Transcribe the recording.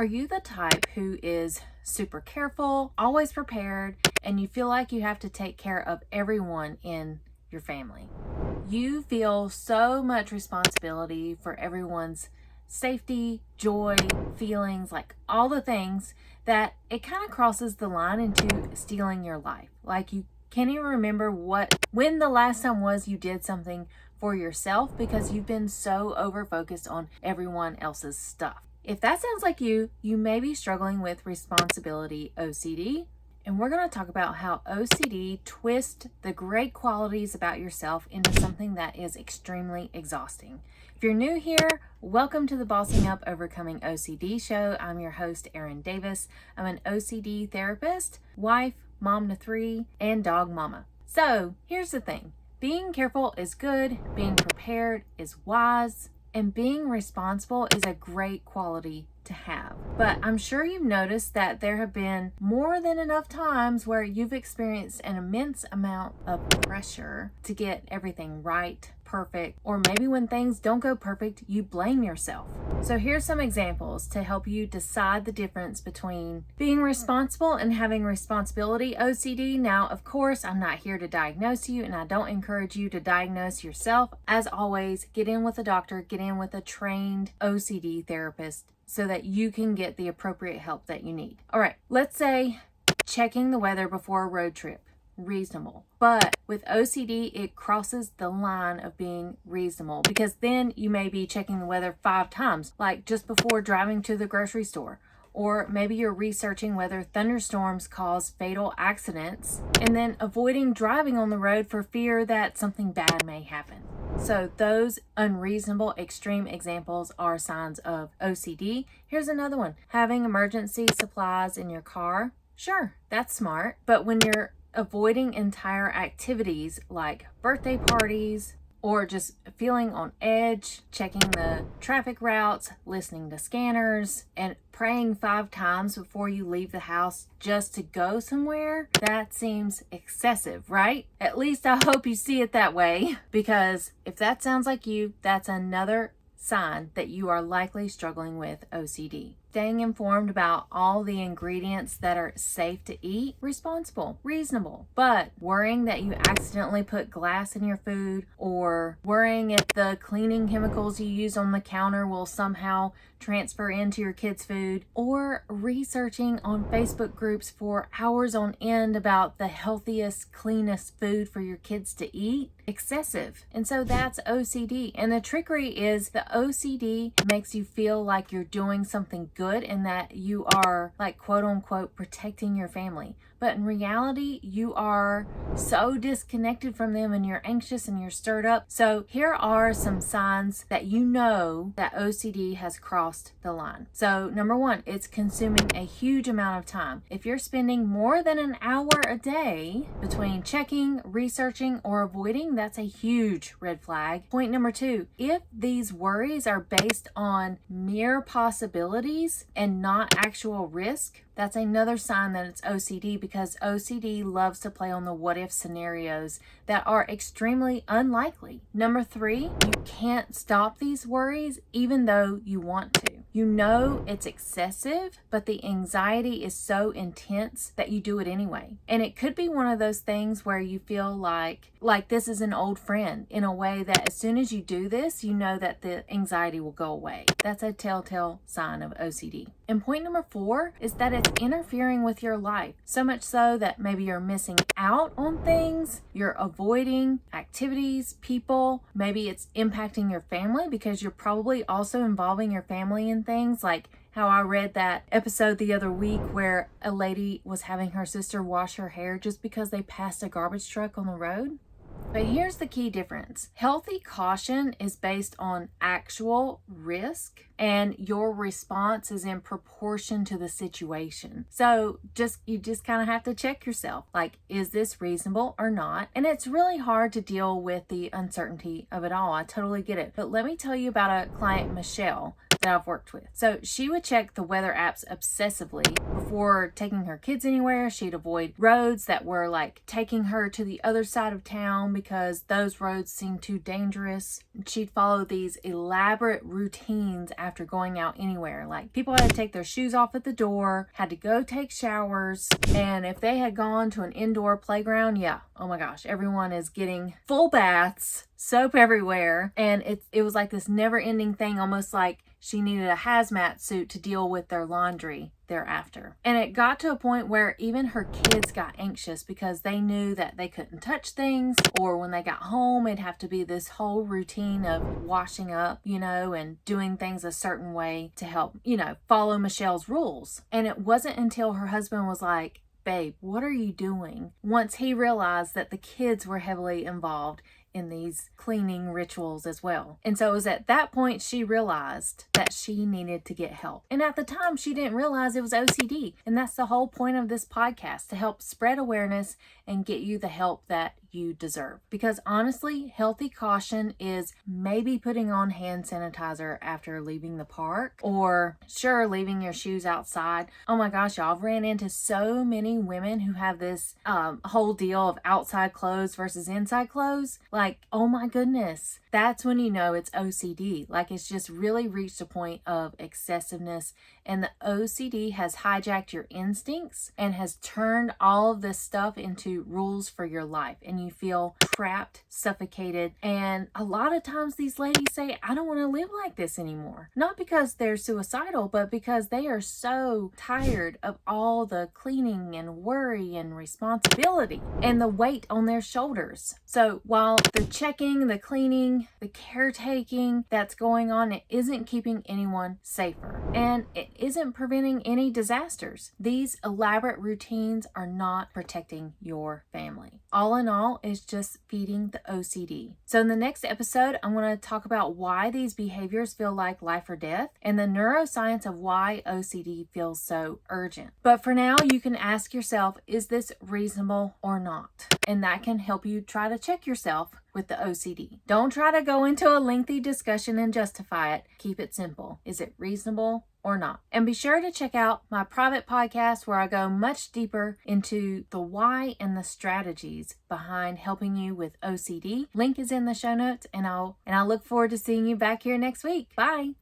Are you the type who is super careful, always prepared, and you feel like you have to take care of everyone in your family? You feel so much responsibility for everyone's safety, joy, feelings, like all the things that it kind of crosses the line into stealing your life. Like you can't even remember when the last time was you did something for yourself because you've been so over focused on everyone else's stuff. If that sounds like you may be struggling with responsibility OCD, and we're going to talk about how OCD twists the great qualities about yourself into something that is extremely exhausting. If you're new here, welcome to the Bossing Up Overcoming OCD show. I'm your host, Erin Davis. I'm an OCD therapist, wife, mom to 3, and dog mama. So here's the thing. Being careful is good, being prepared is wise, and being responsible is a great quality to have. But I'm sure you've noticed that there have been more than enough times where you've experienced an immense amount of pressure to get everything right, perfect, or maybe when things don't go perfect, you blame yourself. So here's some examples to help you decide the difference between being responsible and having responsibility OCD. Now, of course, I'm not here to diagnose you, and I don't encourage you to diagnose yourself. As always, get in with a doctor, get in with a trained OCD therapist so that you can get the appropriate help that you need. All right, let's say checking the weather before a road trip. Reasonable. But with OCD, it crosses the line of being reasonable because then you may be checking the weather 5 times, like just before driving to the grocery store. Or maybe you're researching whether thunderstorms cause fatal accidents and then avoiding driving on the road for fear that something bad may happen. So those unreasonable extreme examples are signs of OCD. Here's another one. Having emergency supplies in your car. Sure, that's smart. But when you're avoiding entire activities like birthday parties or just feeling on edge, checking the traffic routes, listening to scanners, and praying 5 times before you leave the house just to go somewhere, that seems excessive, right? At least I hope you see it that way, because if that sounds like you, that's another sign that you are likely struggling with OCD. Staying informed about all the ingredients that are safe to eat, responsible, reasonable. But worrying that you accidentally put glass in your food, or worrying if the cleaning chemicals you use on the counter will somehow transfer into your kids' food, or researching on Facebook groups for hours on end about the healthiest, cleanest food for your kids to eat, excessive. And so that's OCD. And the trickery is the OCD makes you feel like you're doing something good and that you are, like, quote unquote, protecting your family. But in reality, you are so disconnected from them and you're anxious and you're stirred up. So here are some signs that you know that OCD has crossed the line. So number 1, it's consuming a huge amount of time. If you're spending more than an hour a day between checking, researching, or avoiding, that's a huge red flag. Point number 2, if these worries are based on mere possibilities and not actual risk, that's another sign that it's OCD, because OCD loves to play on the what if scenarios that are extremely unlikely. Number 3, you can't stop these worries even though you want to. You know it's excessive, but the anxiety is so intense that you do it anyway. And it could be one of those things where you feel like this is an old friend, in a way that as soon as you do this, you know that the anxiety will go away. That's a telltale sign of OCD. And point number 4 is that it's interfering with your life, so much so that maybe you're missing out on things, you're avoiding activities, people, maybe it's impacting your family because you're probably also involving your family in things, like how I read that episode the other week where a lady was having her sister wash her hair just because they passed a garbage truck on the road. But here's the key difference. Healthy caution is based on actual risk, and your response is in proportion to the situation. So you just kind of have to check yourself. Like, is this reasonable or not? And it's really hard to deal with the uncertainty of it all. I totally get it. But let me tell you about a client, Michelle. that I've worked with. So she would check the weather apps obsessively before taking her kids anywhere. She'd avoid roads that were like taking her to the other side of town because those roads seemed too dangerous. She'd follow these elaborate routines after going out anywhere. Like people had to take their shoes off at the door, had to go take showers, and if they had gone to an indoor playground, yeah, oh my gosh, everyone is getting full baths, soap everywhere, and it was like this never-ending thing, almost like she needed a hazmat suit to deal with their laundry thereafter. And it got to a point where even her kids got anxious because they knew that they couldn't touch things, or when they got home, it'd have to be this whole routine of washing up, and doing things a certain way to help, follow Michelle's rules. And it wasn't until her husband was like, babe, what are you doing? Once he realized that the kids were heavily involved in these cleaning rituals as well. And so it was at that point she realized that she needed to get help. And at the time, she didn't realize it was OCD. And that's the whole point of this podcast, to help spread awareness and get you the help that you deserve. Because honestly, healthy caution is maybe putting on hand sanitizer after leaving the park, or sure, leaving your shoes outside. Oh my gosh, y'all, I've ran into so many women who have this whole deal of outside clothes versus inside clothes. Like, oh my goodness, that's when you know it's OCD. Like, it's just really reached a point of excessiveness, and the OCD has hijacked your instincts and has turned all of this stuff into rules for your life, and you feel trapped, suffocated. And a lot of times these ladies say, I don't want to live like this anymore. Not because they're suicidal, but because they are so tired of all the cleaning and worry and responsibility and the weight on their shoulders. So while the checking, the cleaning, the caretaking that's going on, it isn't keeping anyone safer, and it isn't preventing any disasters. These elaborate routines are not protecting your family. All in all, it's just feeding the OCD. So in the next episode, I'm going to talk about why these behaviors feel like life or death, and the neuroscience of why OCD feels so urgent. But for now, you can ask yourself, is this reasonable or not? And that can help you try to check yourself with the OCD. Don't try to go into a lengthy discussion and justify it. Keep it simple. Is it reasonable or not? And be sure to check out my private podcast where I go much deeper into the why and the strategies behind helping you with OCD. Link is in the show notes, and I'll look forward to seeing you back here next week. Bye.